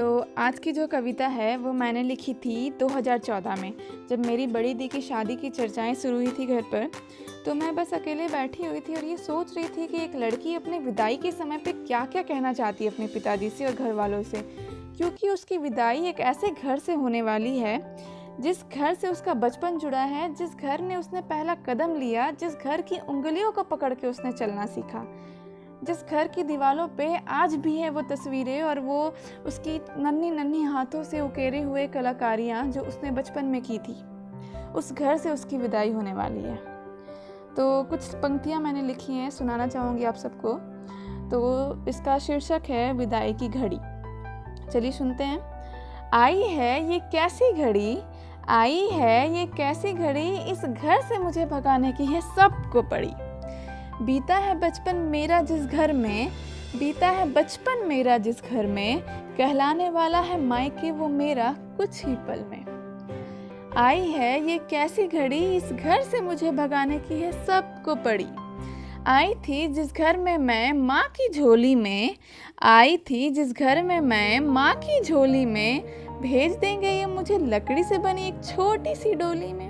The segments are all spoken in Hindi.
तो आज की जो कविता है वो मैंने लिखी थी 2014 में, जब मेरी बड़ी दी की शादी की चर्चाएं शुरू हुई थी घर पर। तो मैं बस अकेले बैठी हुई थी और ये सोच रही थी कि एक लड़की अपने विदाई के समय पे क्या क्या कहना चाहती है अपने पिताजी से और घर वालों से, क्योंकि उसकी विदाई एक ऐसे घर से होने वाली है जिस घर से उसका बचपन जुड़ा है, जिस घर ने उसने पहला कदम लिया, जिस घर की उंगलियों को पकड़ के उसने चलना सीखा, जिस घर की दीवारों पे आज भी है वो तस्वीरें और वो उसकी नन्ही नन्ही हाथों से उकेरे हुए कलाकारियाँ जो उसने बचपन में की थी। उस घर से उसकी विदाई होने वाली है। तो कुछ पंक्तियाँ मैंने लिखी हैं, सुनाना चाहूँगी आप सबको। तो इसका शीर्षक है विदाई की घड़ी। चलिए सुनते हैं। आई है ये कैसी घड़ी, आई है ये कैसी घड़ी, इस घर से मुझे भगाने की है सबको पड़ी। बीता है बचपन मेरा जिस घर में, बीता है बचपन मेरा जिस घर में, कहलाने वाला है मायके वो मेरा कुछ ही पल में। आई है ये कैसी घड़ी, इस घर से मुझे भगाने की है सबको पड़ी। आई थी जिस घर में मैं माँ की झोली में, आई थी जिस घर में मैं माँ की झोली में, भेज देंगे ये मुझे लकड़ी से बनी एक छोटी सी डोली में।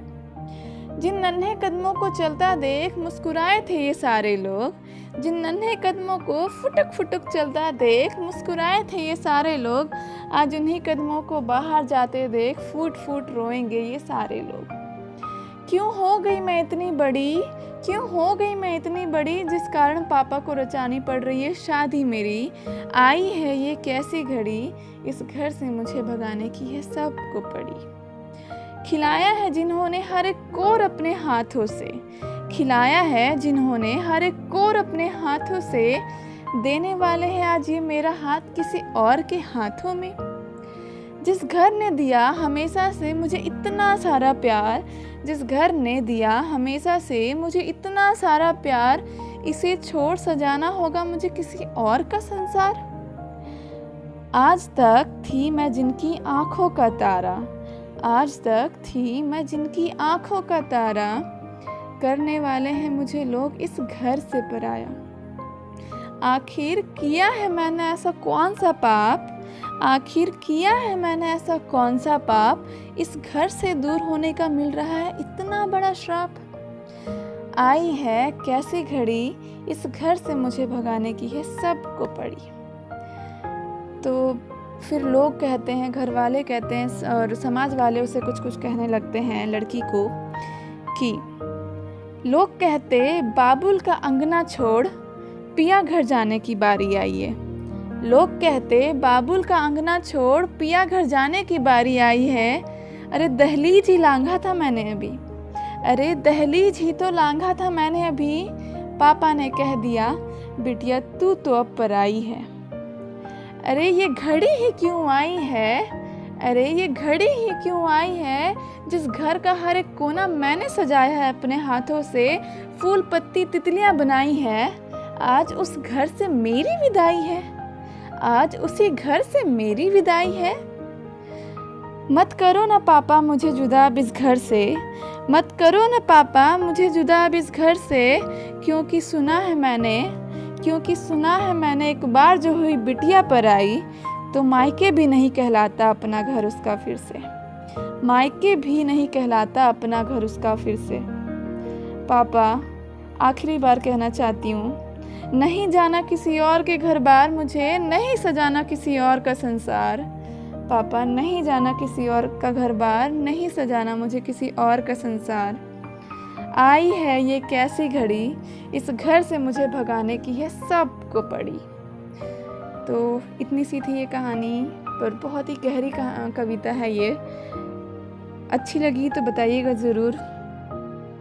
जिन नन्हे कदमों को चलता देख मुस्कुराए थे ये सारे लोग, जिन नन्हे कदमों को फुटक फुटक चलता देख मुस्कुराए थे ये सारे लोग, आज उन्हीं कदमों को बाहर जाते देख फूट फूट रोएंगे ये सारे लोग। क्यों हो गई मैं इतनी बड़ी, क्यों हो गई मैं इतनी बड़ी, जिस कारण पापा को रचानी पड़ रही है शादी मेरी। आई है ये कैसी घड़ी, इस घर से मुझे भगाने की है सबको पड़ी। खिलाया है जिन्होंने हर एक कोर अपने हाथों से, खिलाया है जिन्होंने हर एक कोर अपने हाथों से, देने वाले हैं आज ये मेरा हाथ किसी और के हाथों में। जिस घर ने दिया हमेशा से मुझे इतना सारा प्यार, जिस घर ने दिया हमेशा से मुझे इतना सारा प्यार, इसे छोड़ सजाना होगा मुझे किसी और का संसार। आज तक थी मैं जिनकी आंखों का तारा, आज तक थी मैं जिनकी आंखों का तारा, करने वाले हैं मुझे लोग इस घर से पराया। आखिर किया है मैंने ऐसा कौन सा पाप, आखिर किया है मैंने ऐसा कौन सा पाप, इस घर से दूर होने का मिल रहा है इतना बड़ा श्राप। आई है कैसी घड़ी, इस घर से मुझे भगाने की है सबको पड़ी। तो फिर लोग कहते हैं, घर वाले कहते हैं और समाज वाले उसे कुछ कुछ कहने लगते हैं लड़की को कि लोग कहते बाबुल का अंगना छोड़ पिया घर जाने की बारी आई है। लोग कहते बाबुल का अंगना छोड़ पिया घर जाने की बारी आई है। अरे दहलीज ही लांघा था मैंने अभी, अरे दहलीज ही तो लांघा था मैंने अभी, पापा ने कह दिया बिटिया तू तो अब पराई है। अरे ये घड़ी ही क्यों आई है, अरे ये घड़ी ही क्यों आई है, जिस घर का हर एक कोना मैंने सजाया है अपने हाथों से, फूल पत्ती तितलियां बनाई है, आज उस घर से मेरी विदाई है, आज उसी घर से मेरी विदाई है। मत करो ना पापा मुझे जुदा अब इस घर से, मत करो ना पापा मुझे जुदा अब इस घर से, क्योंकि सुना है मैंने एक बार जो हुई बिटिया पर आई, तो मायके भी नहीं कहलाता अपना घर उसका फिर से, मायके भी नहीं कहलाता अपना घर उसका फिर से। पापा आखिरी बार कहना चाहती हूँ, नहीं जाना किसी और के घर बार मुझे, नहीं सजाना किसी और का संसार। पापा नहीं जाना किसी और का घर बार, नहीं सजाना मुझे किसी और का संसार। आई है ये कैसी घड़ी, इस घर से मुझे भगाने की है सबको पड़ी। तो इतनी सी थी ये कहानी, पर बहुत ही गहरी कविता है ये। अच्छी लगी तो बताइएगा ज़रूर।